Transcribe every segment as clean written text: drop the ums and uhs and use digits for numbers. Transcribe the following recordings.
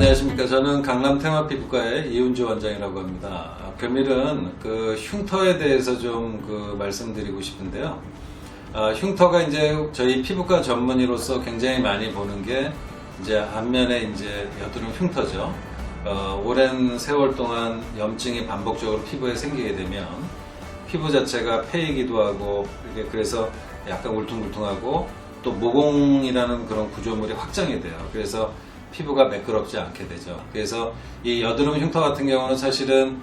안녕하십니까. 저는 강남 테마피부과의 이훈주 원장이라고 합니다. 금일은 그 흉터에 대해서 좀 말씀드리고 싶은데요. 흉터가 이제 저희 피부과 전문의로서 굉장히 많이 보는 게 이제 앞면에 이제 여드름 흉터죠. 오랜 세월 동안 염증이 반복적으로 피부에 생기게 되면 피부 자체가 패이기도 하고 그래서 약간 울퉁불퉁하고 또 모공이라는 그런 구조물이 확장이 돼요. 그래서 피부가 매끄럽지 않게 되죠. 그래서 이 여드름 흉터 같은 경우는 사실은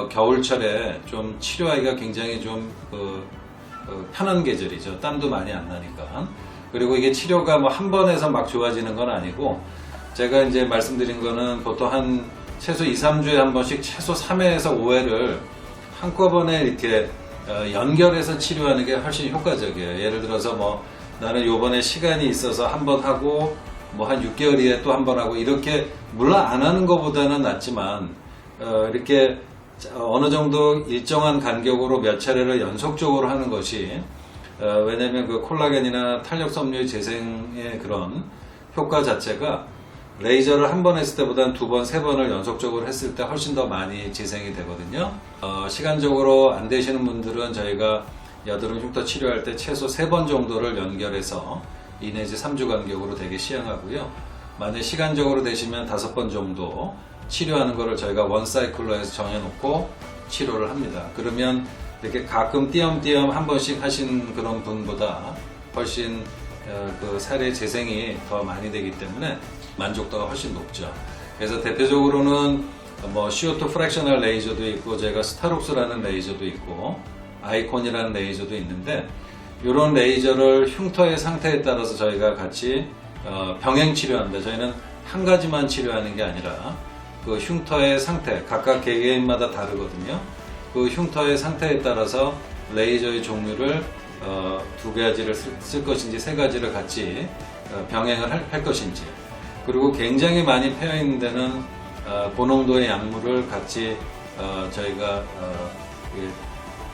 겨울철에 좀 치료하기가 굉장히 좀 편한 계절이죠. 땀도 많이 안 나니까. 그리고 이게 치료가 뭐 한 번에서 막 좋아지는 건 아니고, 제가 이제 말씀드린 거는 보통 한 최소 2, 3주에 한 번씩 최소 3회에서 5회를 한꺼번에 이렇게 연결해서 치료하는 게 훨씬 효과적이에요. 예를 들어서 뭐 나는 요번에 시간이 있어서 한 번 하고 뭐 한 6개월 뒤에 또 한 번 하고, 이렇게 물론 안 하는 것보다는 낫지만 이렇게 어느 정도 일정한 간격으로 몇 차례를 연속적으로 하는 것이 왜냐면 그 콜라겐이나 탄력 섬유의 재생의 그런 효과 자체가 레이저를 한 번 했을 때보다는 두 번, 세 번을 연속적으로 했을 때 훨씬 더 많이 재생이 되거든요. 시간적으로 안 되시는 분들은 저희가 여드름 흉터 치료할 때 최소 3번 정도를 연결해서 2 내지 3주 간격으로 되게 시행하고요. 만약 시간적으로 되시면 5번 정도 치료하는 거를 저희가 원 사이클로 해서 정해놓고 치료를 합니다. 그러면 이렇게 가끔 띄엄띄엄 한 번씩 하신 그런 분보다 훨씬 그 살의 재생이 더 많이 되기 때문에 만족도가 훨씬 높죠. 그래서 대표적으로는 뭐 CO2 프랙셔널 레이저도 있고, 저희가 스타룩스라는 레이저도 있고, 아이콘이라는 레이저도 있는데, 이런 레이저를 흉터의 상태에 따라서 저희가 같이 병행 치료합니다. 저희는 한 가지만 치료하는 게 아니라 그 흉터의 상태, 각각 개개인마다 다르거든요. 그 흉터의 상태에 따라서 레이저의 종류를 2가지를 쓸 것인지 3가지를 같이 병행을 할 것인지, 그리고 굉장히 많이 패여 있는 데는 고농도의 약물을 같이 저희가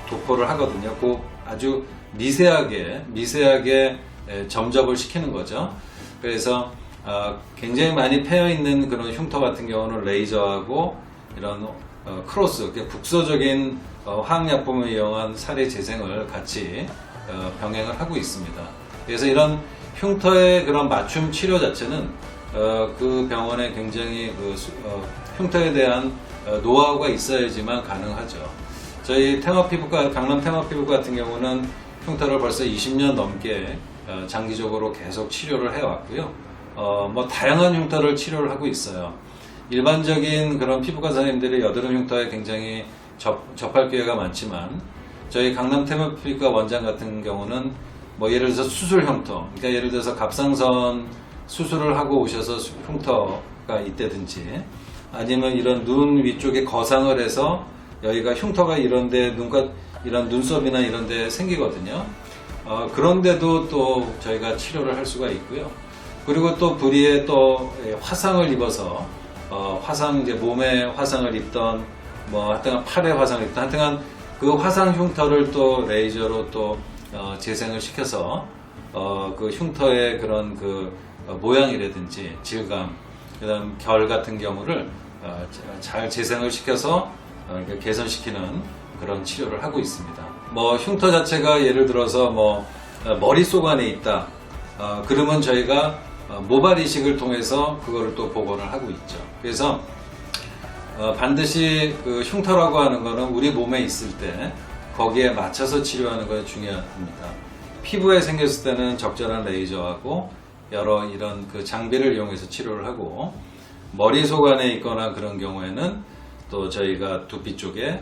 도포를 하거든요. 그 아주 미세하게 점접을 시키는 거죠. 그래서 굉장히 많이 패여 있는 그런 흉터 같은 경우는 레이저하고 이런 크로스, 국소적인 화학약품을 이용한 살의 재생을 같이 병행을 하고 있습니다. 그래서 이런 흉터의 그런 맞춤 치료 자체는 그 병원에 굉장히 흉터에 대한 노하우가 있어야지만 가능하죠. 저희 테마피부과, 강남 테마피부과 같은 경우는 흉터를 벌써 20년 넘게 장기적으로 계속 치료를 해왔고요. 뭐 다양한 흉터를 치료를 하고 있어요. 일반적인 그런 피부과 선생님들이 여드름 흉터에 굉장히 접할 기회가 많지만, 저희 강남 테마피부과 원장 같은 경우는 뭐 예를 들어서 수술 흉터, 그러니까 예를 들어서 갑상선 수술을 하고 오셔서 흉터가 있다든지, 아니면 이런 눈 위쪽에 거상을 해서 여기가 흉터가 이런데 이런 눈썹이나 이런데 생기거든요. 그런데도 또 저희가 치료를 할 수가 있고요. 그리고 또 부리에 또 화상을 입어서 이제 몸에 화상을 입던, 뭐 하여튼 팔에 화상을 입던, 하여튼 그 화상 흉터를 또 레이저로 또 재생을 시켜서 그 흉터의 그런 모양이라든지 질감, 그다음 결 같은 경우를 잘 재생을 시켜서 개선시키는 그런 치료를 하고 있습니다. 뭐 흉터 자체가 예를 들어서 뭐 머릿속 안에 있다, 그러면 저희가 모발 이식을 통해서 그거를 또 복원을 하고 있죠. 그래서 반드시 그 흉터라고 하는 거는 우리 몸에 있을 때 거기에 맞춰서 치료하는 것이 중요합니다. 피부에 생겼을 때는 적절한 레이저하고 여러 이런 그 장비를 이용해서 치료를 하고, 머릿속 안에 있거나 그런 경우에는 또 저희가 두피 쪽에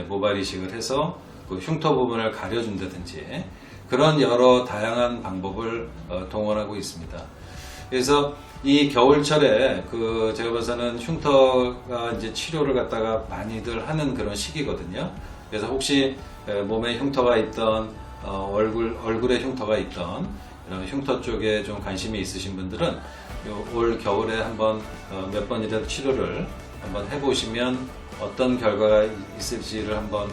모발 이식을 해서 그 흉터 부분을 가려준다든지, 그런 여러 다양한 방법을 동원하고 있습니다. 그래서 이 겨울철에 제가 봐서는 흉터가 이제 치료를 갖다가 많이들 하는 그런 시기거든요. 그래서 혹시 몸에 흉터가 있던, 얼굴에 흉터가 있던 이런 흉터 쪽에 좀 관심이 있으신 분들은 올 겨울에 한번 몇 번이라도 치료를 한번 해보시면 어떤 결과가 있을지를 한번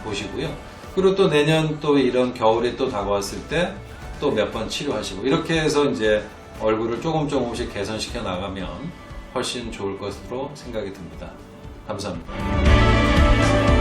보시고요. 그리고 또 내년 또 이런 겨울이 또 다가왔을 때 또 몇 번 치료하시고, 이렇게 해서 이제 얼굴을 조금씩 개선시켜 나가면 훨씬 좋을 것으로 생각이 듭니다. 감사합니다.